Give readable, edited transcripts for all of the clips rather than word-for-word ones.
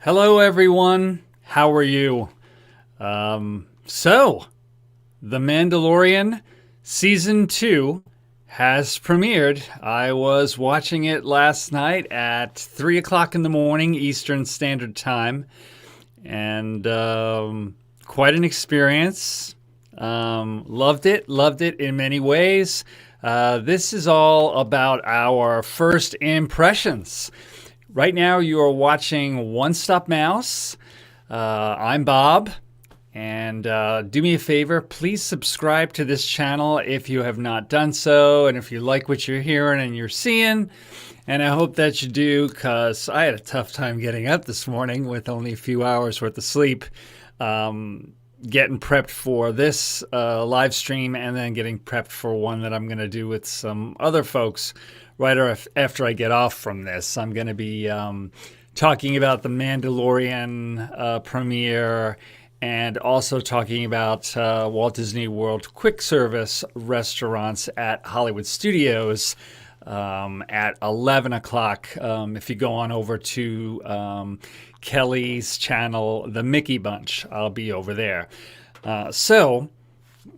Hello, everyone. How are you? So, The Mandalorian Season 2 has premiered. I was watching it last night at 3 o'clock in the morning, Eastern Standard Time, and quite an experience. Loved it in many ways. This is all about our first impressions. Right now, you are watching One Stop Mouse. I'm Bob. And do me a favor, please subscribe to this channel if you have not done so. And if you like what you're hearing and you're seeing, and I hope that you do, because I had a tough time getting up this morning with only a few hours worth of sleep, getting prepped for this live stream and then getting prepped for one that I'm going to do with some other folks right after I get off from this. I'm going to be talking about the Mandolorian premiere and also talking about Walt Disney World quick service restaurants at Hollywood Studios at 11 o'clock. If you go on over to Kelly's channel, The Mickey Bunch, I'll be over there. So,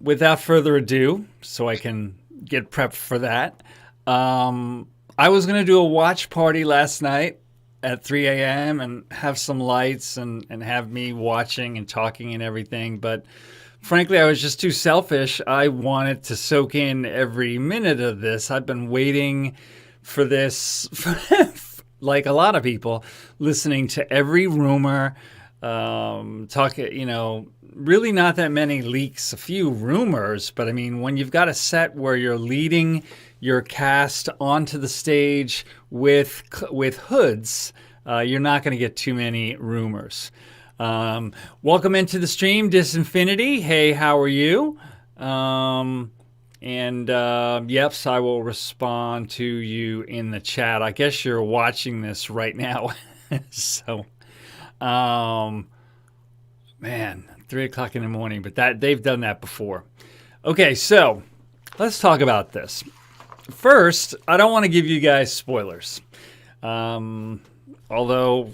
without further ado, so I can get prepped for that, I was going to do a watch party last night at 3 a.m. and have some lights and have me watching and talking and everything. But frankly, I was just too selfish. I wanted to soak in every minute of this. I've been waiting for this, like a lot of people, listening to every rumor, really not that many leaks, a few rumors. But I mean, when you've got a set where you're leading your cast onto the stage with hoods, you're not going to get too many rumors. Welcome into the stream, Disinfinity. Hey, how are you? Yes, I will respond to you in the chat. I guess you're watching this right now. So, man, 3 o'clock in the morning, but they've done that before. Okay, so let's talk about this. First, I don't want to give you guys spoilers. Although,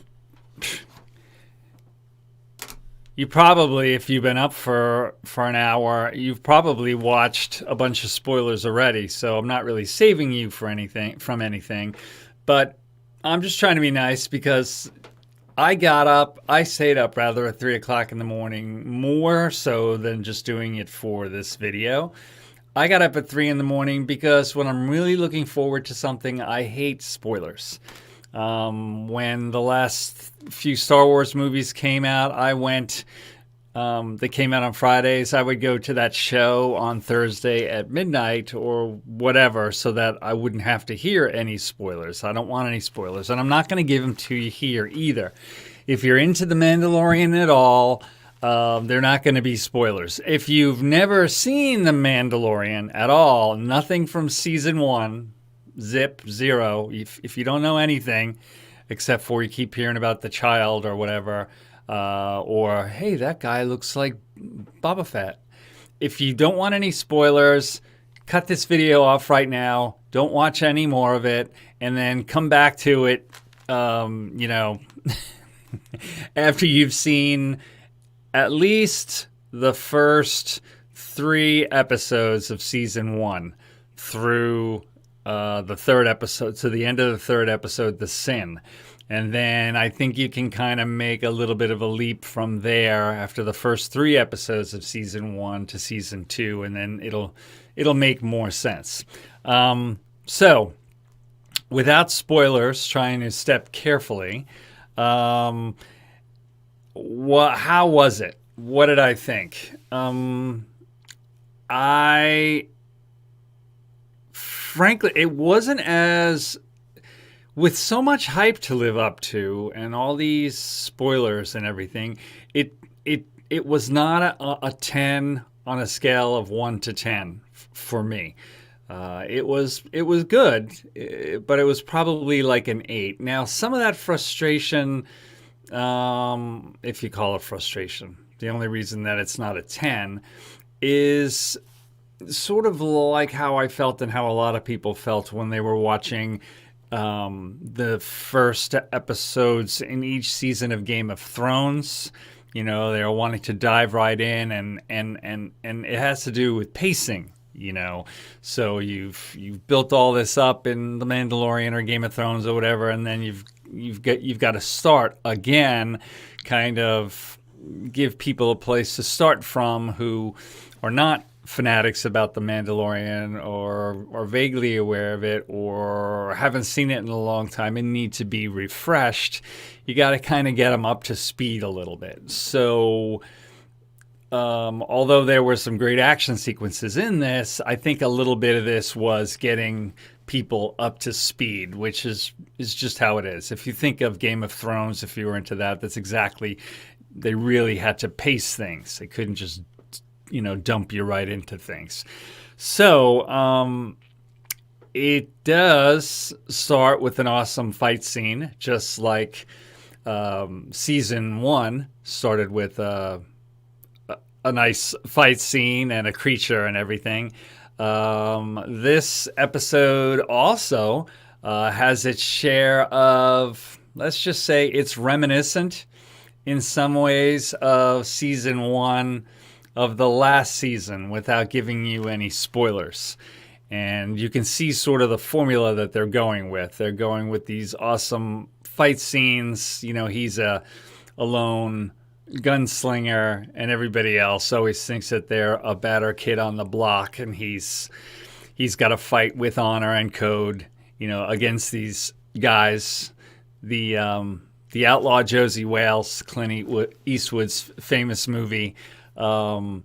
you probably, if you've been up for an hour, you've probably watched a bunch of spoilers already. So I'm not really saving you from anything. But I'm just trying to be nice because I stayed up rather at 3 o'clock in the morning, more so than just doing it for this video. I got up at 3 in the morning because when I'm really looking forward to something, I hate spoilers. When the last few Star Wars movies came out, they came out on Fridays. I would go to that show on Thursday at midnight or whatever so that I wouldn't have to hear any spoilers. I don't want any spoilers, and I'm not going to give them to you here either. If you're into The Mandalorian at all, they're not going to be spoilers. If you've never seen The Mandalorian at all, nothing from season 1, zero. If you don't know anything, except for you keep hearing about the child or whatever, or, hey, that guy looks like Boba Fett. If you don't want any spoilers, cut this video off right now. Don't watch any more of it, and then come back to it, after you've seen at least the first 3 episodes of season 1 through the 3rd episode, to the end of the 3rd episode, The Sin. And then I think you can kind of make a little bit of a leap from there after the first 3 episodes of season 1 to season 2, and then it'll make more sense. So, without spoilers, trying to step carefully, how was it? What did I think? Frankly, it wasn't as, with so much hype to live up to and all these spoilers and everything, it was not a 10 on a scale of 1 to 10 for me. It was good, but it was probably like an 8. Now, some of that frustration, if you call it frustration, the only reason that it's not a 10 is sort of like how I felt and how a lot of people felt when they were watching the first episodes in each season of Game of Thrones. They're wanting to dive right in, and it has to do with pacing. So you've built all this up in The Mandalorian or Game of Thrones or whatever, and then you've got to start again, kind of give people a place to start from who are not fanatics about The Mandalorian or vaguely aware of it or haven't seen it in a long time and need to be refreshed. You got to kind of get them up to speed a little bit. So although there were some great action sequences in this, I think a little bit of this was getting people up to speed, which is just how it is. If you think of Game of Thrones, if you were into that, that's exactly, they really had to pace things. They couldn't just dump you right into things. So it does start with an awesome fight scene, just like season 1 started with a nice fight scene and a creature and everything. This episode also has its share of, let's just say it's reminiscent in some ways of season 1 of the last season without giving you any spoilers. And you can see sort of the formula that they're going with. They're going with these awesome fight scenes. He's a lone gunslinger, and everybody else always thinks that they're a better kid on the block, and he's got to fight with honor and code, against these guys. The outlaw Josie Wales, Clint Eastwood's famous movie. Lots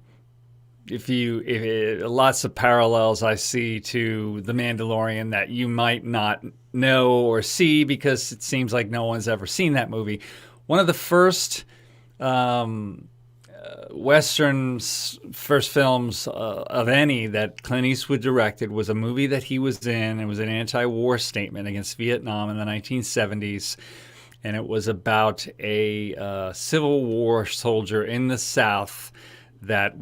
of parallels I see to The Mandalorian that you might not know or see because it seems like no one's ever seen that movie. One of the first Western's first films of any that Clint Eastwood directed was a movie that he was in. It was an anti-war statement against Vietnam in the 1970s. And it was about a Civil War soldier in the South that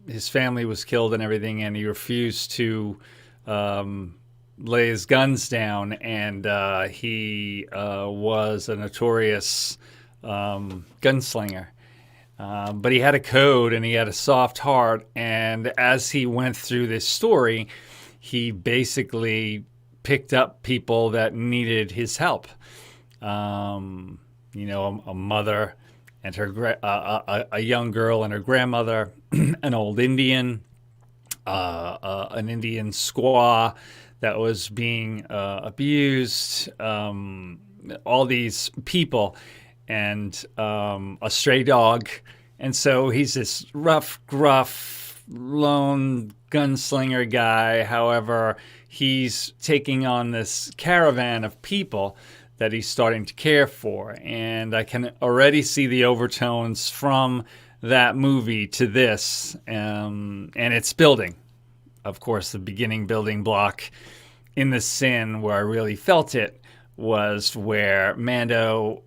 his family was killed and everything, and he refused to lay his guns down, and he was a notorious gunslinger. But he had a code and he had a soft heart, and as he went through this story, he basically picked up people that needed his help. A mother and a young girl and her grandmother, an old Indian, an Indian squaw that was being abused, all these people, and a stray dog. And so he's this rough, gruff, lone gunslinger guy. However, he's taking on this caravan of people that he's starting to care for. And I can already see the overtones from that movie to this. And it's building. Of course, the beginning building block in the Sin where I really felt it was where Mando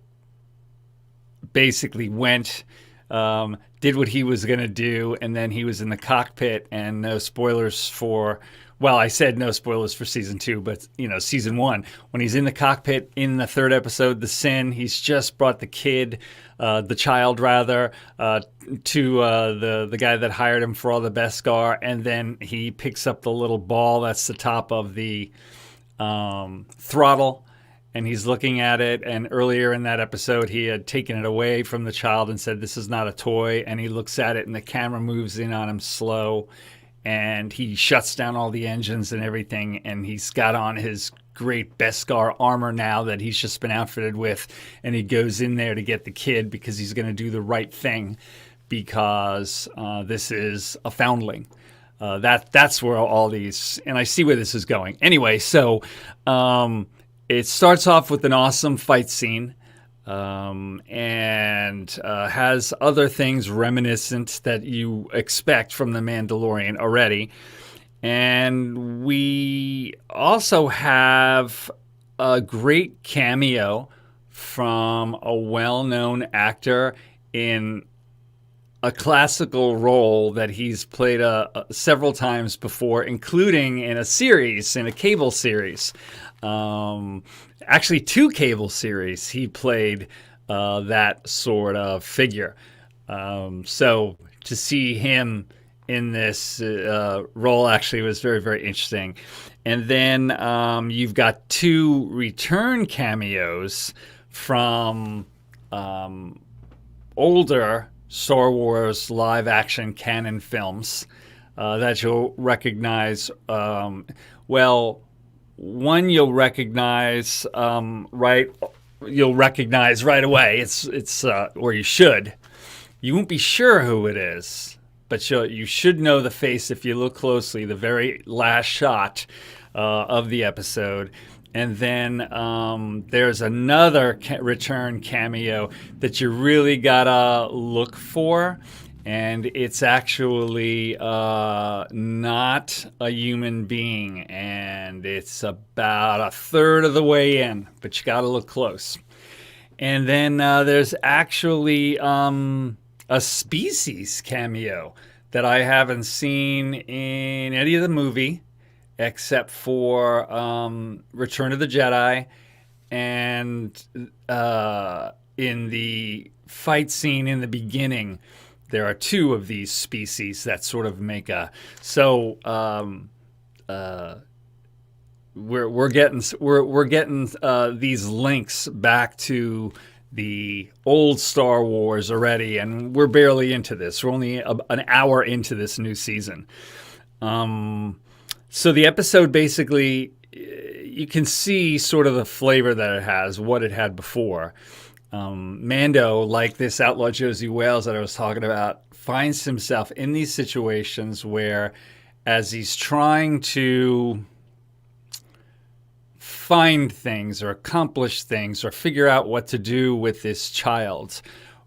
basically went, did what he was going to do, and then he was in the cockpit, and no spoilers for, well, I said no spoilers for season 2, but, season 1, when he's in the cockpit in the 3rd episode, The Sin, he's just brought the child, to the guy that hired him for all the Beskar, and then he picks up the little ball that's the top of the throttle, and he's looking at it, and earlier in that episode, he had taken it away from the child and said, "This is not a toy," and he looks at it, and the camera moves in on him slow, and he shuts down all the engines and everything, and he's got on his great Beskar armor now that he's just been outfitted with, and he goes in there to get the kid because he's going to do the right thing because this is a foundling. That's where all these, and I see where this is going. Anyway, so it starts off with an awesome fight scene and has other things reminiscent that you expect from The Mandalorian already. And we also have a great cameo from a well-known actor in a classical role that he's played several times before, including in a cable series. Actually, 2 cable series he played that sort of figure. So to see him in this role actually was very, very interesting. And then you've got 2 return cameos from older Star Wars live action canon films that you'll recognize. Well, one you'll recognize You'll recognize right away. It's or you should. You won't be sure who it is, but you should know the face if you look closely. The very last shot of the episode. And then there's another return cameo that you really gotta look for. And it's actually not a human being. And it's about a third of the way in, but you gotta look close. And then there's actually a species cameo that I haven't seen in any of the movie except for Return of the Jedi, and in the fight scene in the beginning, there are 2 of these species that sort of make a. So we're getting these links back to the old Star Wars already, and we're barely into this. We're only an hour into this new season. So the episode basically, you can see sort of the flavor that it has, what it had before. Mando, like this outlaw Josie Wales that I was talking about, finds himself in these situations where, as he's trying to find things or accomplish things or figure out what to do with this child,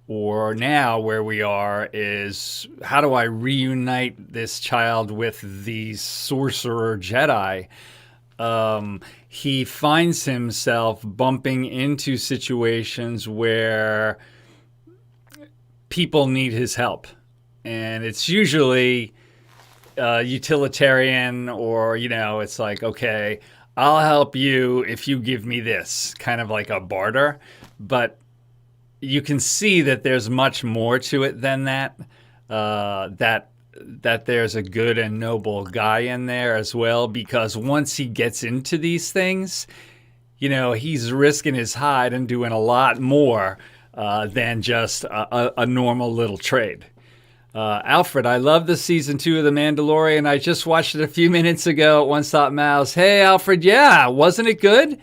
or now where we are is, how do I reunite this child with the sorcerer Jedi? He finds himself bumping into situations where people need his help. And it's usually utilitarian, or, it's like, okay, I'll help you if you give me this, kind of like a barter. But you can see that there's much more to it than that. That there's a good and noble guy in there as well, because once he gets into these things, he's risking his hide and doing a lot more than just a normal little trade. Alfred, I love the season 2 of The Mandalorian. I just watched it a few minutes ago at One Stop Mouse. Hey, Alfred, yeah, wasn't it good?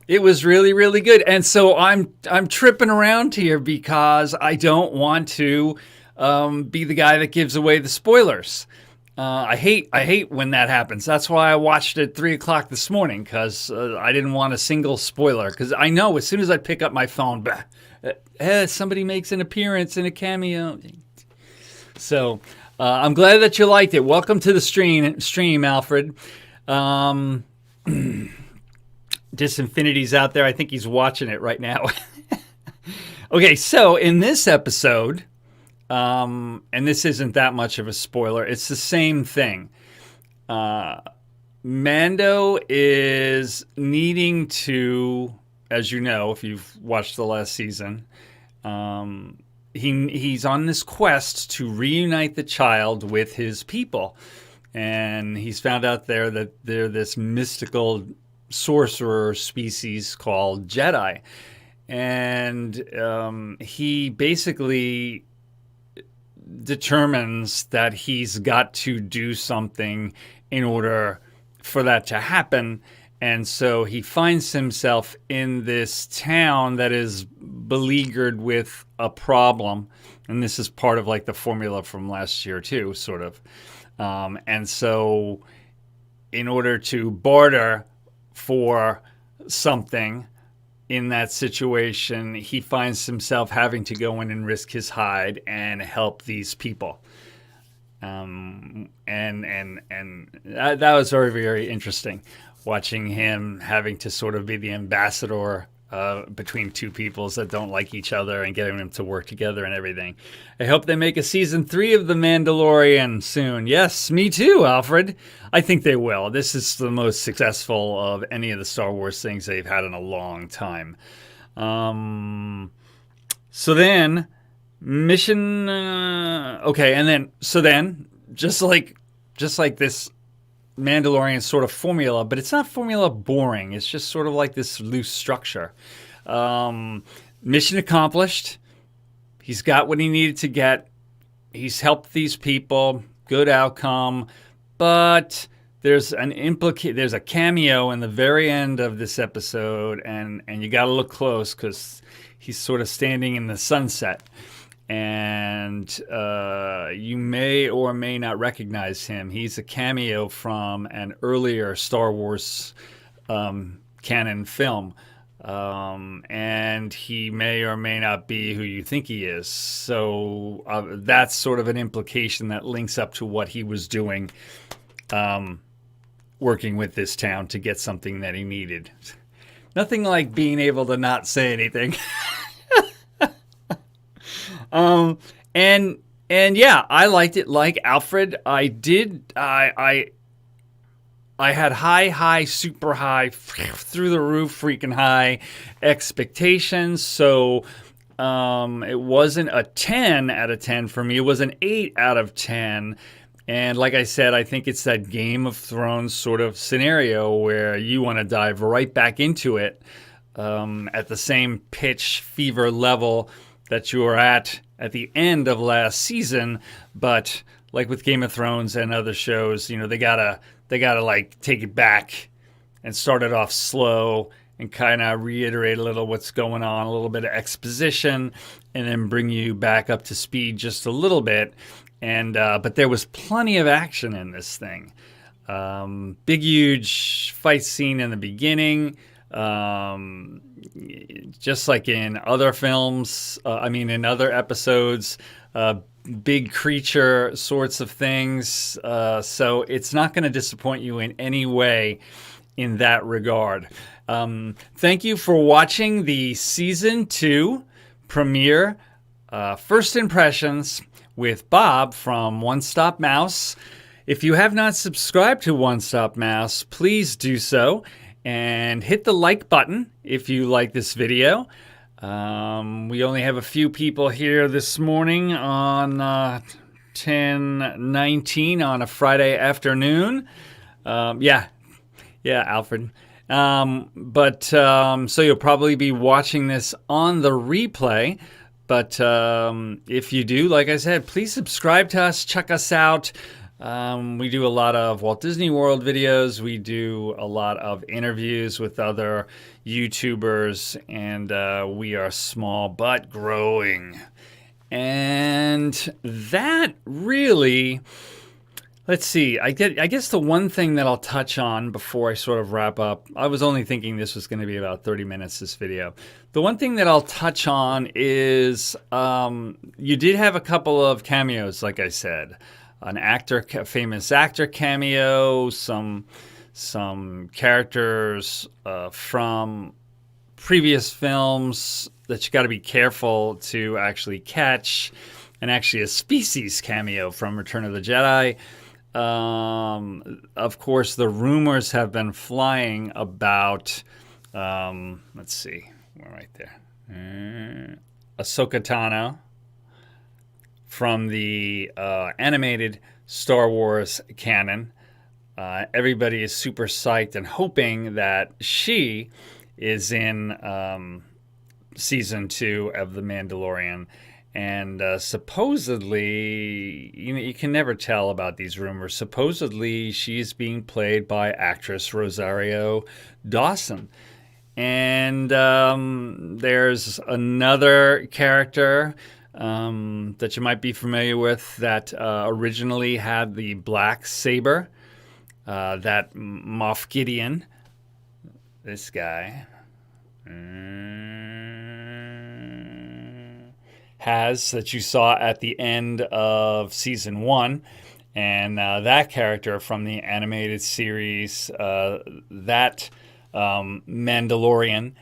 It was really, really good. And so I'm tripping around here because I don't want to be the guy that gives away the spoilers. I hate when that happens. That's why I watched it at 3 o'clock this morning, because I didn't want a single spoiler. Because I know as soon as I pick up my phone, somebody makes an appearance in a cameo. So I'm glad that you liked it. Welcome to the stream, Alfred. Disinfinity's out there. I think he's watching it right now. Okay, so in this episode, and this isn't that much of a spoiler, it's the same thing. Mando is needing to, as you know, if you've watched the last season, he's on this quest to reunite the child with his people. And he's found out there that they're this mystical sorcerer species called Jedi. And he basically determines that he's got to do something in order for that to happen. And so he finds himself in this town that is beleaguered with a problem. And this is part of like the formula from last year too, sort of. And so in order to barter for something in that situation, he finds himself having to go in and risk his hide and help these people. And that was very, very interesting, watching him having to sort of be the ambassador between two peoples that don't like each other and getting them to work together and everything. I hope they make a season 3 of The Mandalorian soon. Yes, me too, Alfred. I think they will. This is the most successful of any of the Star Wars things they've had in a long time. So then, mission. Okay, and then just like this Mandalorian sort of formula, but it's not formula boring. It's just sort of like this loose structure. Mission accomplished. He's got what he needed to get. He's helped these people. Good outcome. But there's a cameo in the very end of this episode, and you got to look close because he's sort of standing in the sunset. And you may or may not recognize him. He's a cameo from an earlier Star Wars canon film. And he may or may not be who you think he is. So that's sort of an implication that links up to what he was doing, working with this town to get something that he needed. Nothing like being able to not say anything. And yeah, I liked it like Alfred. I did. I had high, super high, through the roof, freaking high expectations. So it wasn't a 10 out of 10 for me. It was an 8 out of 10. And like I said, I think it's that Game of Thrones sort of scenario where you want to dive right back into it at the same pitch fever level that you were at the end of last season. But like with Game of Thrones and other shows, you know, they gotta like take it back and start it off slow and kind of reiterate a little what's going on, a little bit of exposition, and then bring you back up to speed just a little bit. And but there was plenty of action in this thing. Big, huge fight scene in the beginning. Just like in other films, in other episodes, big creature sorts of things. So it's not going to disappoint you in any way in that regard. Thank you for watching the Season 2 premiere, First Impressions with Bob from One Stop Mouse. If you have not subscribed to One Stop Mouse, please do so. And hit the like button if you like this video. We only have a few people here this morning on 10/19 on a Friday afternoon. Yeah, Alfred. So you'll probably be watching this on the replay. But if you do, like I said, please subscribe to us, check us out. We do a lot of Walt Disney World videos. We do a lot of interviews with other YouTubers, and we are small but growing. And that really, let's see, I guess the one thing that I'll touch on before I sort of wrap up, I was only thinking this was going to be about 30 minutes, this video. The one thing that I'll touch on is you did have a couple of cameos, like I said. An actor, famous actor cameo, some characters from previous films that you got to be careful to actually catch, and actually a species cameo from Return of the Jedi. Of course, the rumors have been flying about, let's see, we're right there, Ahsoka Tano from the animated Star Wars canon. Everybody is super psyched and hoping that she is in Season 2 of The Mandalorian. And supposedly, you can never tell about these rumors. Supposedly, she's being played by actress Rosario Dawson. And there's another character that you might be familiar with that originally had the black saber, that Moff Gideon, this guy, has, that you saw at the end of Season 1. And that character from the animated series, that Mandolorian,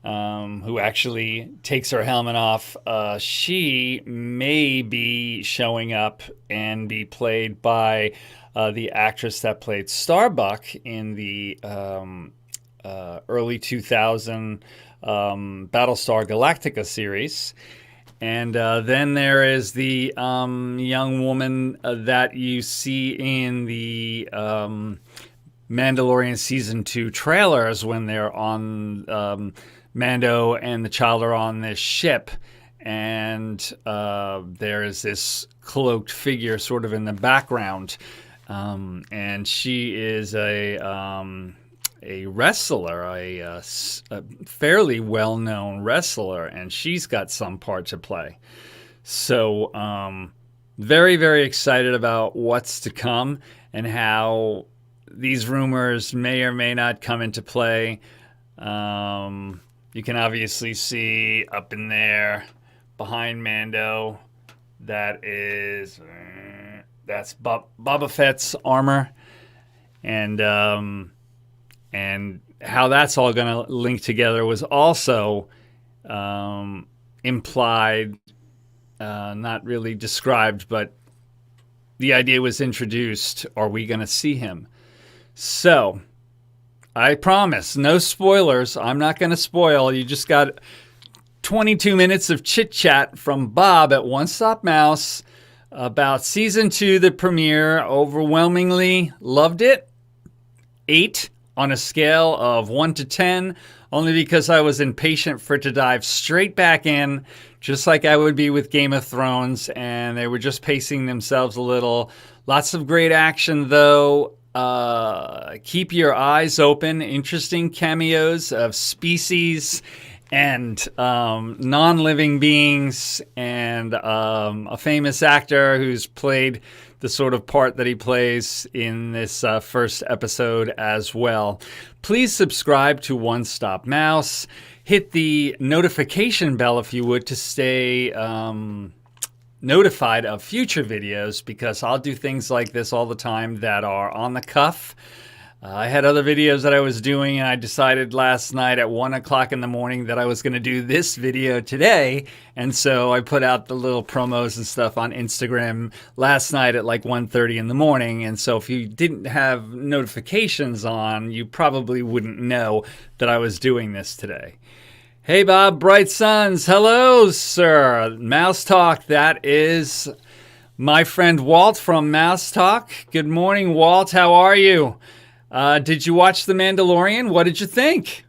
who actually takes her helmet off. She may be showing up and be played by the actress that played Starbuck in the early 2000 Battlestar Galactica series. And then there is the young woman that you see in the Mandalorian Season 2 trailers when they're on Mando and the child are on this ship. And there is this cloaked figure sort of in the background. And she is a wrestler, a fairly well-known wrestler, and she's got some part to play. So very, very excited about what's to come and how these rumors may or may not come into play. You can obviously see up in there behind Mando, that's Boba Fett's armor, and how that's all going to link together was also implied, not really described, but the idea was introduced. Are we going to see him? So, I promise, no spoilers. I'm not going to spoil. You just got 22 minutes of chit-chat from Bob at One Stop Mouse about Season 2, the premiere. Overwhelmingly loved it. 8 on a scale of 1 to 10, only because I was impatient for it to dive straight back in, just like I would be with Game of Thrones, and they were just pacing themselves a little. Lots of great action, though. Keep your eyes open. Interesting cameos of species and non-living beings, and a famous actor who's played the sort of part that he plays in this first episode as well. Please subscribe to One Stop Mouse. Hit the notification bell if you would to stay notified of future videos, because I'll do things like this all the time that are on the cuff. I had other videos that I was doing, and I decided last night at 1 o'clock in the morning that I was going to do this video today. And so I put out the little promos and stuff on Instagram last night at like 1:30 in the morning. And so if you didn't have notifications on, you probably wouldn't know that I was doing this today. Hey, Bob, Bright Suns. Hello, sir. Mouse Talk. That is my friend Walt from Mouse Talk. Good morning, Walt. How are you? Did you watch The Mandalorian? What did you think?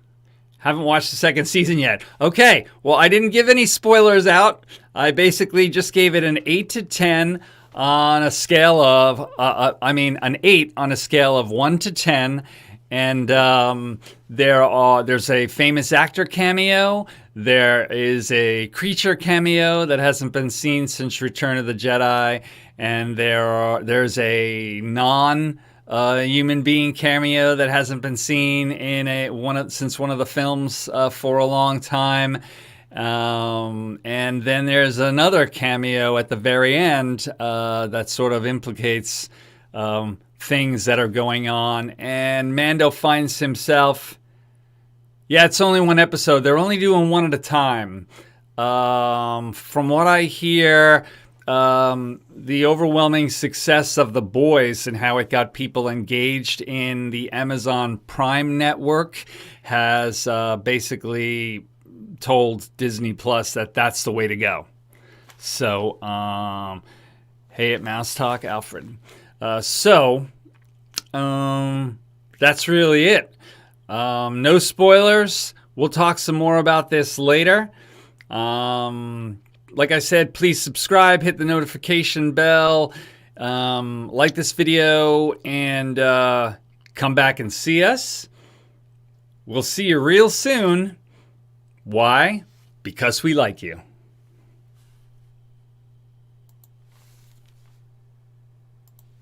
Haven't watched the second season yet. Okay, well, I didn't give any spoilers out. I basically just gave it an 8 to 10 on a scale of, an 8 on a scale of 1 to 10. And there's a famous actor cameo. There is a creature cameo that hasn't been seen since Return of the Jedi. And there's a human being cameo that hasn't been seen in since one of the films for a long time. And then there's another cameo at the very end that sort of implicates things that are going on. And Mando finds himself... Yeah, it's only one episode. They're only doing one at a time. From what I hear... the overwhelming success of The Boys and how it got people engaged in the Amazon Prime network has basically told Disney Plus that that's the way to go. So, hey, at Mouse Talk, Alfred. That's really it. No spoilers. We'll talk some more about this later. Like I said, please subscribe, hit the notification bell, like this video, and come back and see us. We'll see you real soon. Why? Because we like you.